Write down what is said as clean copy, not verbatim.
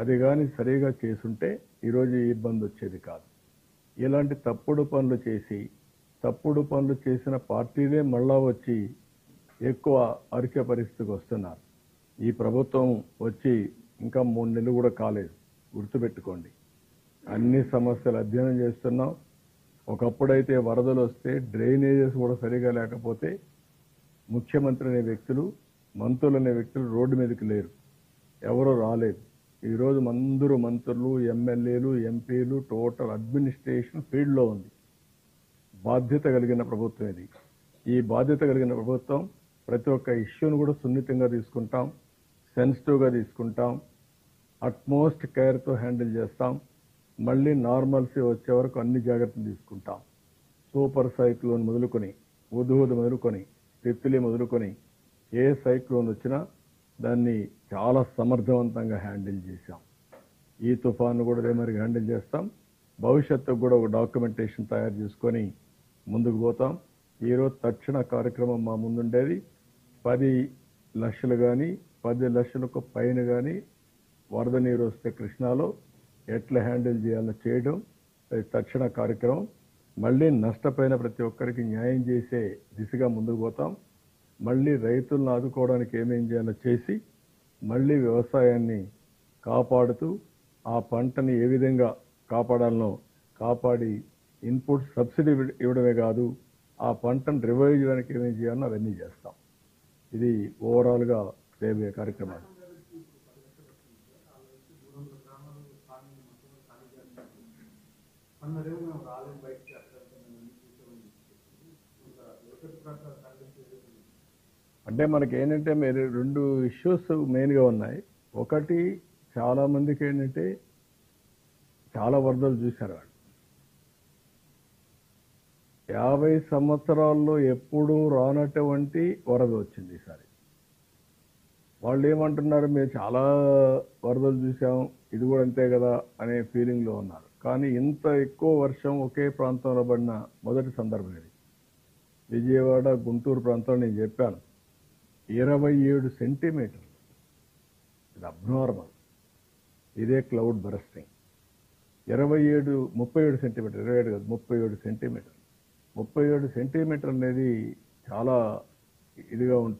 అది కానీ సరిగా చేసుంటే ఈరోజు ఈ ఇబ్బంది వచ్చేది కాదు. ఇలాంటి తప్పుడు పనులు చేసిన పార్టీలే మళ్ళా వచ్చి ఎక్కువ అరికే పరిస్థితికి వస్తున్నారు. ఈ ప్రభుత్వం వచ్చి ఇంకా 3 నెలలు కూడా కాలేదు. గుర్తుపెట్టుకోండి, అన్ని సమస్యలు అధ్యయనం చేస్తున్నాం. ఒకప్పుడైతే వరదలు వస్తే డ్రైనేజెస్ కూడా సరిగా లేకపోతే ముఖ్యమంత్రి అనే వ్యక్తులు, మంత్రులు అనే వ్యక్తులు రోడ్డు మీదకి లేరు, ఎవరూ రాలేదు. ఈరోజు అందరూ మంత్రులు, ఎమ్మెల్యేలు, ఎంపీలు, టోటల్ అడ్మినిస్ట్రేషన్ ఫీల్డ్లో ఉంది. బాధ్యత కలిగిన ప్రభుత్వం ఇది. ఈ బాధ్యత కలిగిన ప్రభుత్వం ప్రతి ఒక్క ఇష్యూను కూడా సున్నితంగా తీసుకుంటాం, సెన్సిటివ్గా తీసుకుంటాం, అట్మోస్ట్ కేర్తో హ్యాండిల్ చేస్తాం. మళ్ళీ నార్మల్సీ వచ్చే వరకు అన్ని జాగ్రత్తలు తీసుకుంటాం. సూపర్ సైక్లోన్ మొదలుకొని, ఉదూద్ మొదలుకొని, తిత్లీ మొదలుకొని ఏ సైక్లోన్ వచ్చినా దాన్ని చాలా సమర్థవంతంగా హ్యాండిల్ చేశాం. ఈ తుఫాను కూడా అదే మరి హ్యాండిల్ చేస్తాం. భవిష్యత్తుకు కూడా ఒక డాక్యుమెంటేషన్ తయారు చేసుకొని ముందుకు పోతాం. ఈరోజు తక్షణ కార్యక్రమం మా ముందుండేది 10 లక్షలు కానీ 10 లక్షలకు పైన కానీ వరద నీరు వస్తే కృష్ణాలో ఎట్లా హ్యాండిల్ చేయాలో చేయడం అది తక్షణ కార్యక్రమం. మళ్ళీ నష్టపోయిన ప్రతి ఒక్కరికి న్యాయం చేసే దిశగా ముందుకు పోతాం. మళ్ళీ రైతులను ఆదుకోవడానికి ఏమేం చేయాలో చేసి మళ్ళీ వ్యవసాయాన్ని కాపాడుతూ ఆ పంటని ఏ విధంగా కాపాడాలనో కాపాడి ఇన్పుట్ సబ్సిడీ ఇవ్వడమే కాదు, ఆ పంటను రివైవ్ చేయడానికి ఏమేం చేయాలో అవన్నీ చేస్తాం. ఇది ఓవరాల్గా రేపే కార్యక్రమాలు. అంటే మనకి ఏంటంటే మీరు 2 ఇష్యూస్ మెయిన్గా ఉన్నాయి. ఒకటి, చాలా మందికి ఏంటంటే చాలా వరదలు చూశారు వాళ్ళు. 50 సంవత్సరాల్లో ఎప్పుడూ రానటువంటి వరద వచ్చింది ఈసారి. వాళ్ళు ఏమంటున్నారు, మేము చాలా వరదలు చూసాం, ఇది కూడా అంతే కదా అనే ఫీలింగ్లో ఉన్నారు. కానీ ఇంత ఎక్కువ వర్షం ఒకే ప్రాంతంలో పడిన మొదటి సందర్భం ఇది. విజయవాడ, గుంటూరు ప్రాంతంలో నేను చెప్పాను 27 సెంటీమీటర్లు. ఇది అబ్నార్మల్. ఇదే క్లౌడ్ బరస్టింగ్. 37 సెంటీమీటర్, 27 కాదు 37 సెంటీమీటర్లు. 37 సెంటీమీటర్ అనేది చాలా ఇదిగా ఉంటుంది.